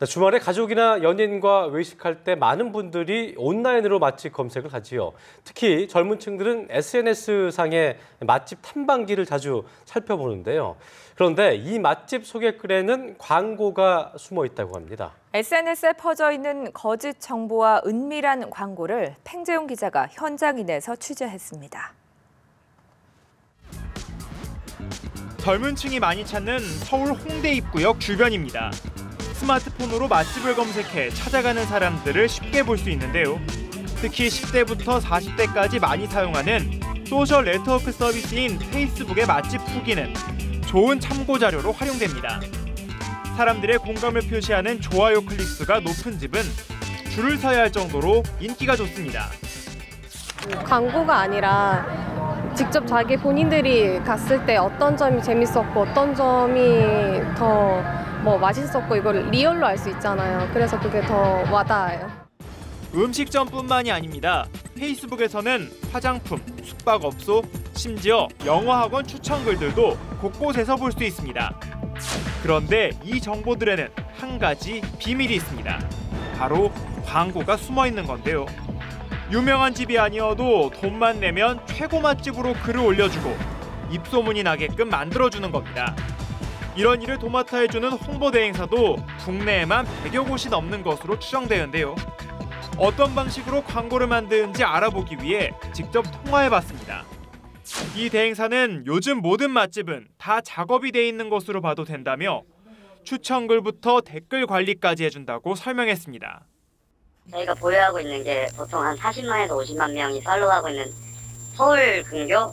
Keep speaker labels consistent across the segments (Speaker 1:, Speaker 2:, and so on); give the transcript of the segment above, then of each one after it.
Speaker 1: 주말에 가족이나 연인과 외식할 때 많은 분들이 온라인으로 맛집 검색을 하지요. 특히 젊은 층들은 SNS상의 맛집 탐방기를 자주 살펴보는데요. 그런데 이 맛집 소개글에는 광고가 숨어 있다고 합니다.
Speaker 2: SNS에 퍼져 있는 거짓 정보와 은밀한 광고를 팽재용 기자가 현장인에서 취재했습니다.
Speaker 3: 젊은 층이 많이 찾는 서울 홍대 입구역 주변입니다. 스마트폰으로 맛집을 검색해 찾아가는 사람들을 쉽게 볼 수 있는데요. 특히 10대부터 40대까지 많이 사용하는 소셜 네트워크 서비스인 페이스북의 맛집 후기는 좋은 참고 자료로 활용됩니다. 사람들의 공감을 표시하는 좋아요 클릭수가 높은 집은 줄을 서야 할 정도로 인기가 좋습니다.
Speaker 4: 광고가 아니라 직접 자기 본인들이 갔을 때 어떤 점이 재밌었고 어떤 점이 더 맛있었고 이걸 리얼로 알 수 있잖아요. 그래서 그게 더 와닿아요.
Speaker 3: 음식점뿐만이 아닙니다. 페이스북에서는 화장품, 숙박업소, 심지어 영어학원 추천글들도 곳곳에서 볼 수 있습니다. 그런데 이 정보들에는 한 가지 비밀이 있습니다. 바로 광고가 숨어 있는 건데요. 유명한 집이 아니어도 돈만 내면 최고 맛집으로 글을 올려주고 입소문이 나게끔 만들어주는 겁니다. 이런 일을 도맡아 해주는 홍보대 행사도 국내에만 100여 곳이 넘는 것으로 추정되는데요. 어떤 방식으로 광고를 만드는지 알아보기 위해 직접 통화해봤습니다. 이 대행사는 요즘 모든 맛집은 다 작업이 돼 있는 것으로 봐도 된다며 추천글부터 댓글 관리까지 해준다고 설명했습니다.
Speaker 5: 저희가 보유하고 있는 게 보통 한 40만에서 50만 명이 팔로우하고 있는 서울 근교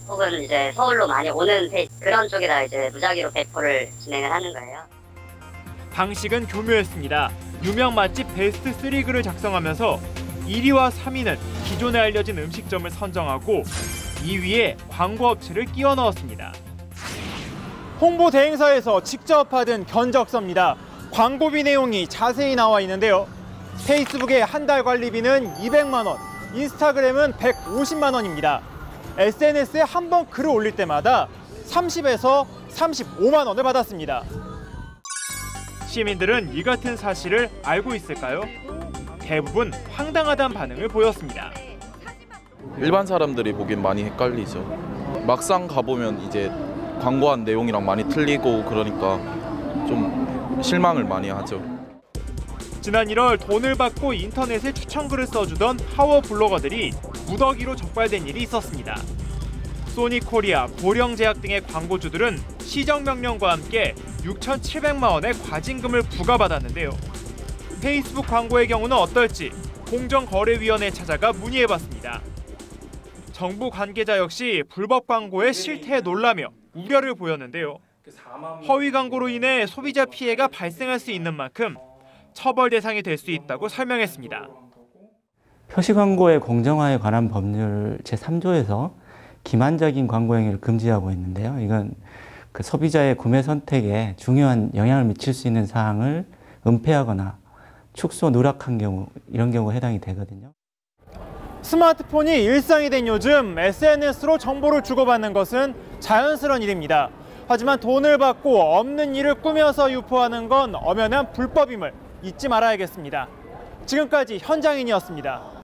Speaker 5: 혹은 이제 서울로 많이 오는 페이지 그런 쪽에다 이제 무작위로 배포를 진행을 하는 거예요.
Speaker 3: 방식은 교묘했습니다. 유명 맛집 베스트 3글을 작성하면서 1위와 3위는 기존에 알려진 음식점을 선정하고 2위에 광고 업체를 끼워 넣었습니다. 홍보 대행사에서 직접 받은 견적서입니다. 광고비 내용이 자세히 나와 있는데요. 페이스북의 한 달 관리비는 200만 원, 인스타그램은 150만 원입니다. SNS에 한 번 글을 올릴 때마다 30에서 35만 원을 받았습니다. 시민들은 이 같은 사실을 알고 있을까요? 대부분 황당하다는 반응을 보였습니다.
Speaker 6: 일반 사람들이 보기엔 많이 헷갈리죠. 막상 가보면 이제 광고한 내용이랑 많이 틀리고 그러니까 좀 실망을 많이 하죠.
Speaker 3: 지난 1월 돈을 받고 인터넷에 추천글을 써주던 파워 블로거들이 무더기로 적발된 일이 있었습니다. 소니코리아, 보령제약 등의 광고주들은 시정명령과 함께 6,700만 원의 과징금을 부과받았는데요. 페이스북 광고의 경우는 어떨지 공정거래위원회에 찾아가 문의해봤습니다. 정부 관계자 역시 불법 광고의 실태에 놀라며 우려를 보였는데요. 허위 광고로 인해 소비자 피해가 발생할 수 있는 만큼 처벌 대상이 될 수 있다고 설명했습니다.
Speaker 7: 표시 광고의 공정화에 관한 법률 제3조에서 기만적인 광고 행위를 금지하고 있는데요. 이건 그 소비자의 구매 선택에 중요한 영향을 미칠 수 있는 사항을 은폐하거나 축소, 누락한 경우 이런 경우가 해당이 되거든요.
Speaker 3: 스마트폰이 일상이 된 요즘 SNS로 정보를 주고받는 것은 자연스러운 일입니다. 하지만 돈을 받고 없는 일을 꾸며서 유포하는 건 엄연한 불법임을 잊지 말아야겠습니다. 지금까지 현장인이었습니다.